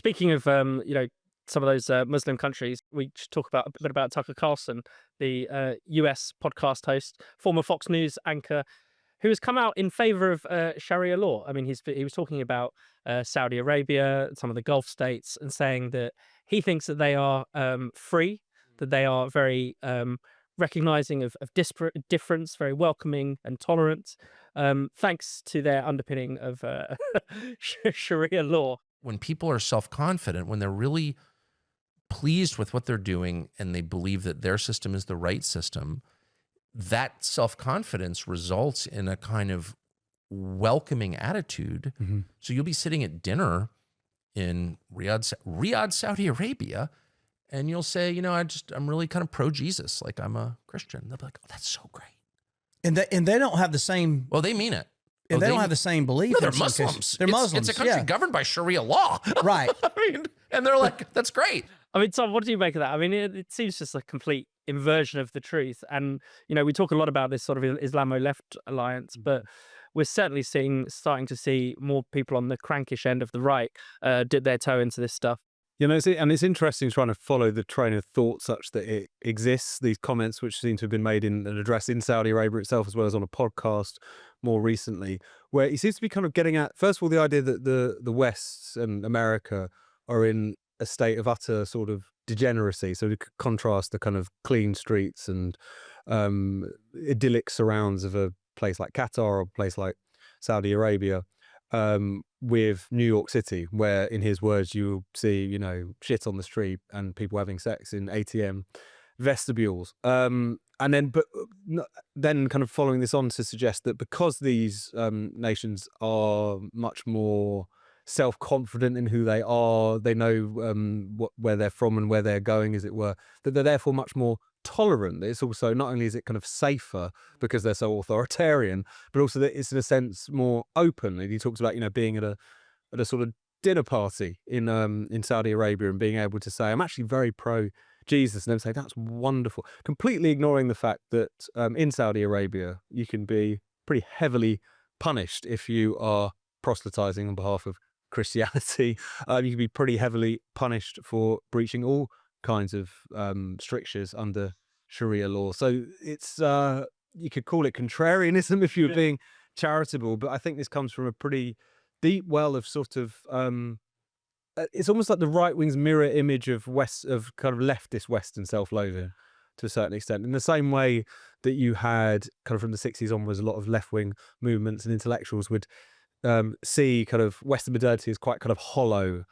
Speaking of, some of those Muslim countries, we should talk a bit about Tucker Carlson, the US podcast host, former Fox News anchor, who has come out in favor of Sharia law. I mean, he was talking about Saudi Arabia, some of the Gulf states, and saying that he thinks that they are free, that they are very recognizing of difference, very welcoming and tolerant, thanks to their underpinning of Sharia law. When people are self-confident, when they're really pleased with what they're doing and they believe that their system is the right system, that self-confidence results in a kind of welcoming attitude. Mm-hmm. So you'll be sitting at dinner in Riyadh, Saudi Arabia, and you'll say, I'm really kind of pro-Jesus, like I'm a Christian. They'll be like, oh, that's so great. And they don't have the same. Well, they mean it. And they don't have the same belief. No, they're Muslims. They're Muslims. It's a country governed by Sharia law. Right. And they're like, that's great. I mean, Tom, what do you make of that? I mean, it seems just a complete inversion of the truth. And, we talk a lot about this sort of Islamo-left alliance, but we're certainly starting to see more people on the crankish end of the right dip their toe into this stuff. And it's interesting trying to follow the train of thought such that it exists. These comments, which seem to have been made in an address in Saudi Arabia itself, as well as on a podcast more recently, where he seems to be kind of getting at, first of all, the idea that the West and America are in a state of utter sort of degeneracy. So to contrast the kind of clean streets and idyllic surrounds of a place like Qatar or a place like Saudi Arabia, with New York City, where, in his words, you'll see, shit on the street and people having sex in ATM vestibules. And then kind of following this on to suggest that because these nations are much more self-confident in who they are, they know where they're from and where they're going, as it were, that they're therefore much more tolerant. It's also, not only is it kind of safer because they're so authoritarian, but also that it's in a sense more open. And he talks about, being at a sort of dinner party in Saudi Arabia and being able to say, I'm actually very pro Jesus, and then say, that's wonderful, completely ignoring the fact that in Saudi Arabia you can be pretty heavily punished if you are proselytizing on behalf of Christianity. You can be pretty heavily punished for breaching all kinds of strictures under Sharia law. So it's you could call it contrarianism if you're being charitable, but I think this comes from a pretty deep well of sort of it's almost like the right wing's mirror image of kind of leftist Western self-loathing to a certain extent, in the same way that you had kind of from the 60s onwards a lot of left-wing movements and intellectuals would see kind of Western modernity as quite kind of hollow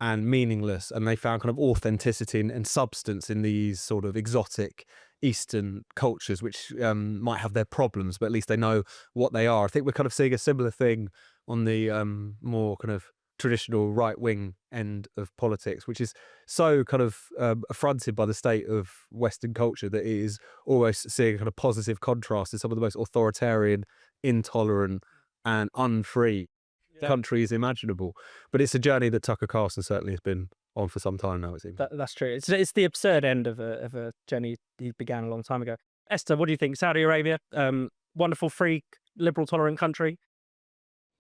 and meaningless, and they found kind of authenticity and substance in these sort of exotic Eastern cultures, which might have their problems, but at least they know what they are. I think we're kind of seeing a similar thing on the more kind of traditional right-wing end of politics, which is so kind of affronted by the state of Western culture that it is almost seeing a kind of positive contrast in some of the most authoritarian, intolerant and unfree countries imaginable. But it's a journey that Tucker Carlson certainly has been on for some time now, it seems. That's true. It's the absurd end of a journey he began a long time ago. Esther, what do you think? Saudi Arabia, wonderful, free, liberal, tolerant country?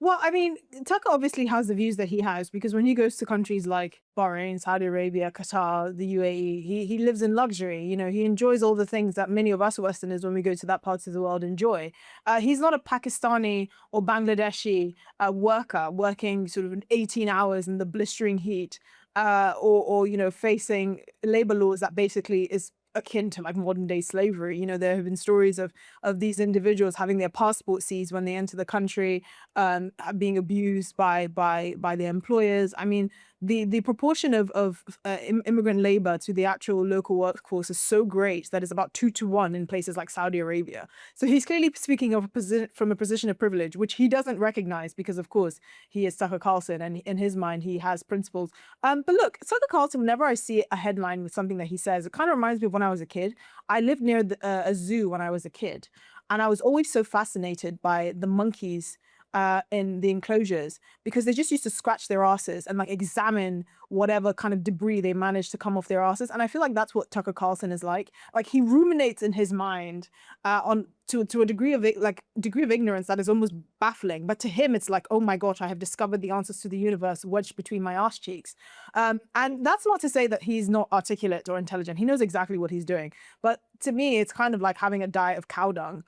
Well, I mean, Tucker obviously has the views that he has, because when he goes to countries like Bahrain, Saudi Arabia, Qatar, the UAE, he lives in luxury. He enjoys all the things that many of us Westerners, when we go to that part of the world, enjoy. He's not a Pakistani or Bangladeshi worker working sort of 18 hours in the blistering heat, or facing labor laws that basically is akin to like modern day slavery. There have been stories of these individuals having their passports seized when they enter the country, being abused by their employers. I mean, the proportion of immigrant labor to the actual local workforce is so great that it's about 2 to 1 in places like Saudi Arabia. So he's clearly speaking of from a position of privilege, which he doesn't recognize because, of course, he is Tucker Carlson, and in his mind, he has principles. But look, Tucker Carlson, whenever I see a headline with something that he says, it kind of reminds me of when I was a kid. I lived near a zoo when I was a kid, and I was always so fascinated by the monkeys in the enclosures, because they just used to scratch their asses and like examine whatever kind of debris they managed to come off their asses. And I feel like that's what Tucker Carlson is like. Like he ruminates in his mind on to a degree of ignorance that is almost baffling. But to him, it's like, oh my gosh, I have discovered the answers to the universe wedged between my ass cheeks. And that's not to say that he's not articulate or intelligent. He knows exactly what he's doing. But to me, it's kind of like having a diet of cow dung.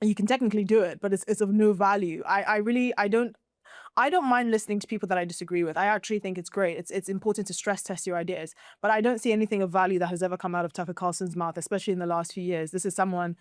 You can technically do it, but it's of no value. I don't mind listening to people that I disagree with. I actually think it's great. It's important to stress test your ideas, but I don't see anything of value that has ever come out of Tucker Carlson's mouth, especially in the last few years. This is someone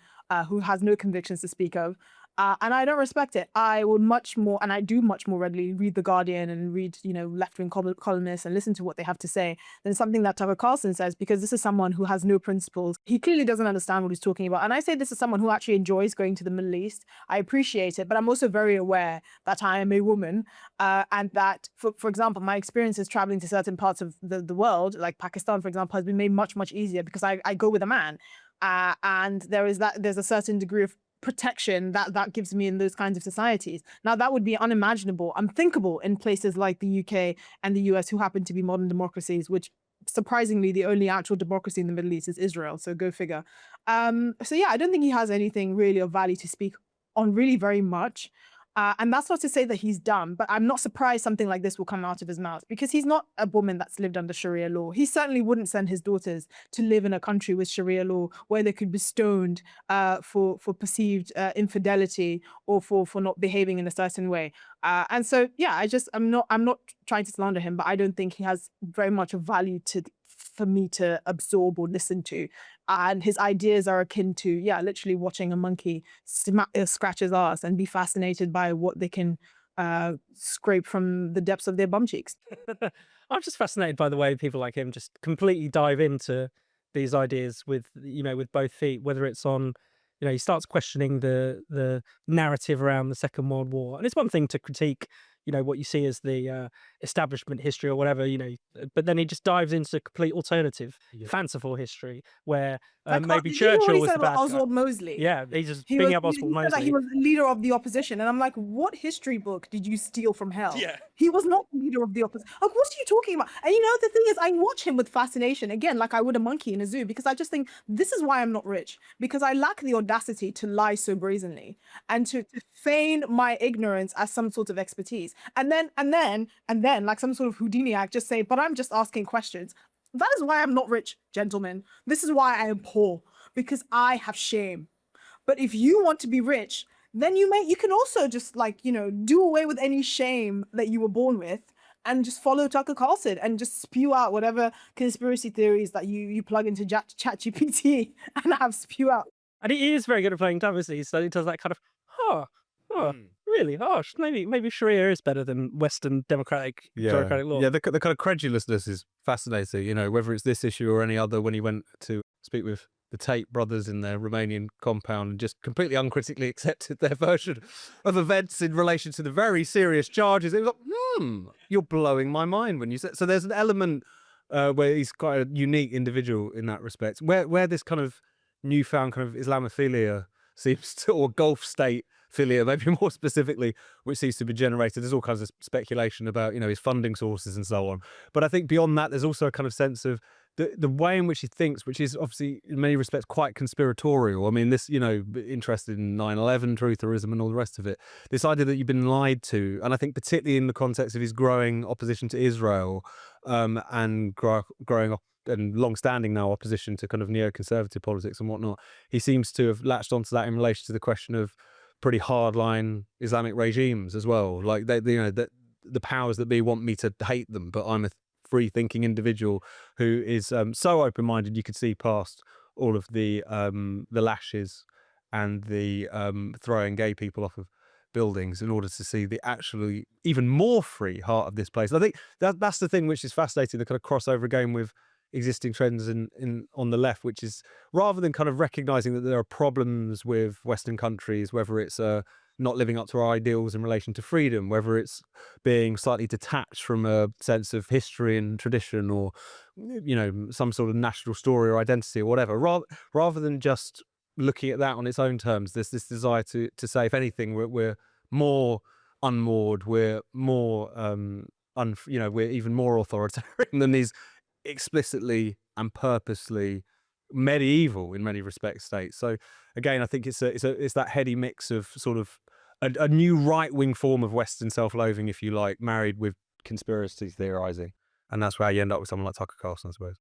who has no convictions to speak of. And I don't respect it. I would much more, and I do much more readily read The Guardian and read, left-wing columnists and listen to what they have to say than something that Tucker Carlson says, because this is someone who has no principles. He clearly doesn't understand what he's talking about. And I say this is someone who actually enjoys going to the Middle East. I appreciate it, but I'm also very aware that I am a woman, and that, for example, my experiences traveling to certain parts of the world, like Pakistan, for example, has been made much, much easier because I go with a man. And there's a certain degree of protection that gives me in those kinds of societies. Now, that would be unimaginable, unthinkable in places like the UK and the US, who happen to be modern democracies, which surprisingly, the only actual democracy in the Middle East is Israel. So go figure. So yeah, I don't think he has anything really of value to speak on really very much. And that's not to say that he's dumb, but I'm not surprised something like this will come out of his mouth, because he's not a woman that's lived under Sharia law. He certainly wouldn't send his daughters to live in a country with Sharia law where they could be stoned for perceived infidelity or for not behaving in a certain way. And so, yeah, I'm not trying to slander him, but I don't think he has very much of value for me to absorb or listen to. And his ideas are akin to, literally watching a monkey scratch his ass and be fascinated by what they can scrape from the depths of their bum cheeks. I'm just fascinated by the way people like him just completely dive into these ideas with both feet, whether it's on, he starts questioning the narrative around the Second World War. And it's one thing to critique, what you see as the establishment history or whatever, but then he just dives into complete alternative, fanciful history where maybe Churchill was the bad guy. Oswald Mosley. Yeah, he's just bringing up Oswald Mosley. That he was the leader of the opposition, and I'm like, what history book did you steal from hell? Yeah. He was not the leader of the opposition. Like, what are you talking about? And the thing is, I watch him with fascination, again, like I would a monkey in a zoo, because I just think this is why I'm not rich, because I lack the audacity to lie so brazenly and to feign my ignorance as some sort of expertise. And then, like some sort of Houdiniac, just say, but I'm just asking questions. That is why I'm not rich, gentlemen. This is why I am poor, because I have shame. But if you want to be rich, then you can also just do away with any shame that you were born with and just follow Tucker Carlson and just spew out whatever conspiracy theories that you plug into ChatGPT and have spew out. And he is very good at playing dumb, isn't he? So he does that kind of, really harsh. Maybe Sharia is better than Western democratic law. Yeah, the kind of credulousness is fascinating, whether it's this issue or any other. When he went to speak with the Tate brothers in their Romanian compound and just completely uncritically accepted their version of events in relation to the very serious charges, it was like, you're blowing my mind when you say. So there's an element where he's quite a unique individual in that respect, where this kind of newfound kind of Islamophilia seems to, or Gulf state philia, maybe more specifically, which seems to be generated. There's all kinds of speculation about, his funding sources and so on. But I think beyond that, there's also a kind of sense of the way in which he thinks, which is obviously in many respects quite conspiratorial. I mean, this, interested in 9/11, truthorism and all the rest of it. This idea that you've been lied to, and I think particularly in the context of his growing opposition to Israel, and growing up and long-standing now opposition to kind of neoconservative politics and whatnot, he seems to have latched onto that in relation to the question of pretty hardline Islamic regimes as well. Like the powers that be want me to hate them, but I'm a free-thinking individual who is so open-minded you could see past all of the lashes and the throwing gay people off of buildings in order to see the actually even more free heart of this place. I think that's the thing which is fascinating, the kind of crossover again with existing trends on the left, which is rather than kind of recognizing that there are problems with Western countries, whether it's not living up to our ideals in relation to freedom, whether it's being slightly detached from a sense of history and tradition, or some sort of national story or identity or whatever, rather than just looking at that on its own terms, there's this desire to say, if anything, we're more unmoored, we're more, we're even more authoritarian than these explicitly and purposely medieval in many respects states. So again, I think it's that heady mix of sort of a new right-wing form of Western self-loathing, if you like, married with conspiracy theorizing. And that's where you end up with someone like Tucker Carlson, I suppose.